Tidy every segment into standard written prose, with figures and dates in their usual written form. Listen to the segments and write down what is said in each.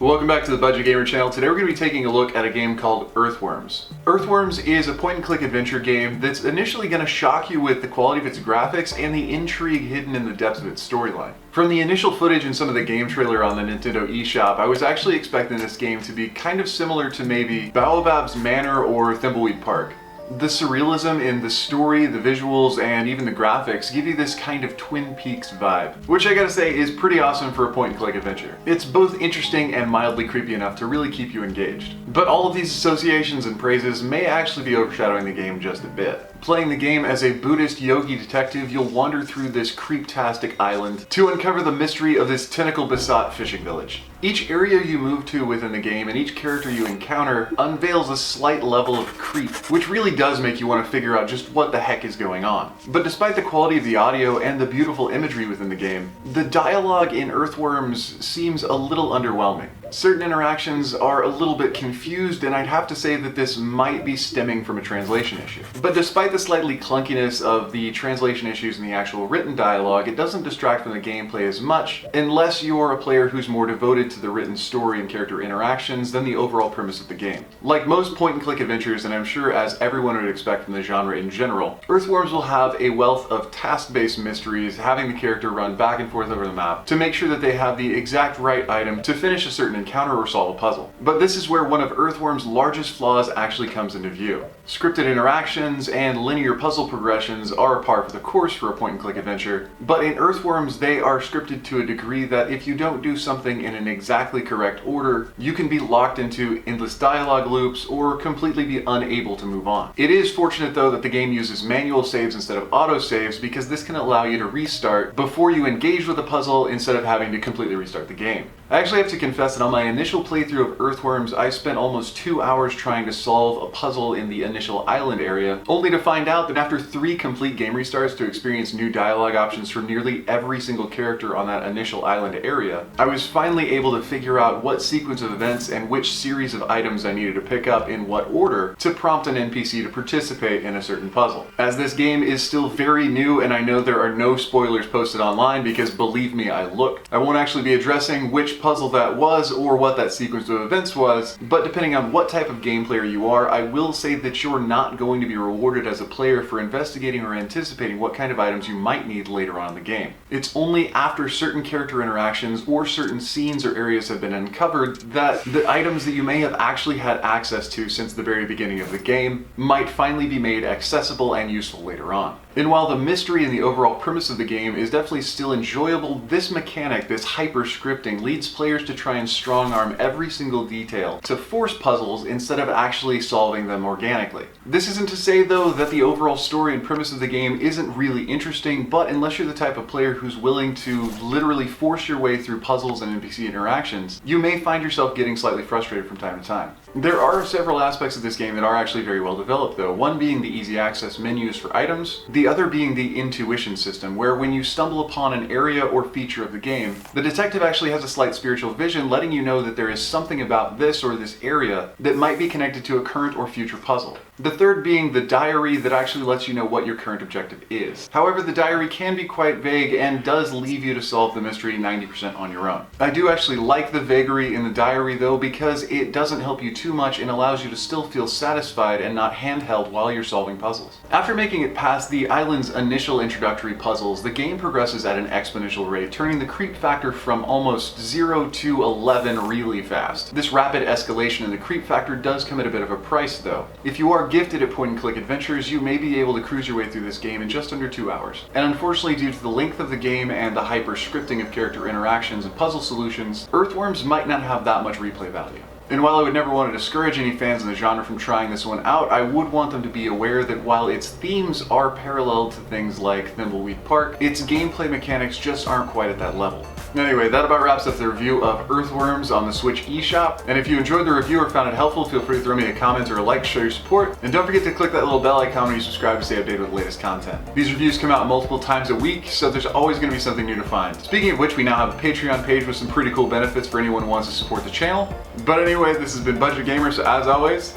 Welcome back to the Budget Gamer channel. Today we're going to be taking a look at a game called Earthworms. Earthworms is a point-and-click adventure game that's initially going to shock you with the quality of its graphics and the intrigue hidden in the depths of its storyline. From the initial footage and some of the game trailer on the Nintendo eShop, I was actually expecting this game to be kind of similar to maybe Baobab's Manor or Thimbleweed Park. The surrealism in the story, the visuals, and even the graphics give you this kind of Twin Peaks vibe, which I gotta say is pretty awesome for a point-and-click adventure. It's both interesting and mildly creepy enough to really keep you engaged. But all of these associations and praises may actually be overshadowing the game just a bit. Playing the game as a Buddhist yogi detective, you'll wander through this creeptastic island to uncover the mystery of this tentacle-besought fishing village. Each area you move to within the game and each character you encounter unveils a slight level of creep, which really does make you want to figure out just what the heck is going on. But despite the quality of the audio and the beautiful imagery within the game, the dialogue in Earthworms seems a little underwhelming. Certain interactions are a little bit confused, and I'd have to say that this might be stemming from a translation issue. But despite the slightly clunkiness of the translation issues in the actual written dialogue, it doesn't distract from the gameplay as much, unless you're a player who's more devoted to the written story and character interactions than the overall premise of the game. Like most point-and-click adventures, and I'm sure as everyone would expect from the genre in general, Earthworms will have a wealth of task-based mysteries, having the character run back and forth over the map to make sure that they have the exact right item to finish a certain encounter or solve a puzzle. But this is where one of Earthworms' largest flaws actually comes into view. Scripted interactions and linear puzzle progressions are par for the course for a point-and-click adventure, but in Earthworms they are scripted to a degree that if you don't do something in an exactly correct order, you can be locked into endless dialogue loops or completely be unable to move on. It is fortunate though that the game uses manual saves instead of auto saves, because this can allow you to restart before you engage with a puzzle instead of having to completely restart the game. I actually have to confess that on my initial playthrough of Earthworms, I spent almost 2 hours trying to solve a puzzle in the initial island area, only to find out that after 3 complete game restarts to experience new dialogue options for nearly every single character on that initial island area, I was finally able to figure out what sequence of events and which series of items I needed to pick up in what order to prompt an NPC to participate in a certain puzzle. As this game is still very new, and I know there are no spoilers posted online because believe me, I looked, I won't actually be addressing which puzzle that was or what that sequence of events was, but depending on what type of game player you are, I will say that you're not going to be rewarded as a player for investigating or anticipating what kind of items you might need later on in the game. It's only after certain character interactions or certain scenes or areas have been uncovered that the items that you may have actually had access to since the very beginning of the game might finally be made accessible and useful later on. And while the mystery and the overall premise of the game is definitely still enjoyable, this mechanic, this hyper-scripting, leads players to try and strong-arm every single detail to force puzzles instead of actually solving them organically. This isn't to say though that the overall story and premise of the game isn't really interesting, but unless you're the type of player who's willing to literally force your way through puzzles and NPC interactions, you may find yourself getting slightly frustrated from time to time. There are several aspects of this game that are actually very well developed though, one being the easy access menus for items, the other being the intuition system, where when you stumble upon an area or feature of the game, the detective actually has a slight spiritual vision letting you know that there is something about this or this area that might be connected to a current or future puzzle. The third being the diary that actually lets you know what your current objective is. However, the diary can be quite vague and does leave you to solve the mystery 90% on your own. I do actually like the vagary in the diary though, because it doesn't help you too much and allows you to still feel satisfied and not handheld while you're solving puzzles. After making it past the island's initial introductory puzzles, the game progresses at an exponential rate, turning the creep factor from almost 0 to 11 really fast. This rapid escalation in the creep factor does come at a bit of a price though. If you are gifted at point-and-click adventures, you may be able to cruise your way through this game in just under 2 hours. And unfortunately, due to the length of the game and the hyper-scripting of character interactions and puzzle solutions, Earthworms might not have that much replay value. And while I would never want to discourage any fans in the genre from trying this one out, I would want them to be aware that while its themes are parallel to things like Thimbleweed Park, its gameplay mechanics just aren't quite at that level. Anyway, that about wraps up the review of Earthworms on the Switch eShop. And if you enjoyed the review or found it helpful, feel free to throw me a comment or a like to show your support. And don't forget to click that little bell icon when you subscribe to stay updated with the latest content. These reviews come out multiple times a week, so there's always going to be something new to find. Speaking of which, we now have a Patreon page with some pretty cool benefits for anyone who wants to support the channel. But anyway, this has been Budget Gamer, so as always,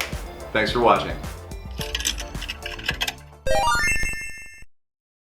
thanks for watching.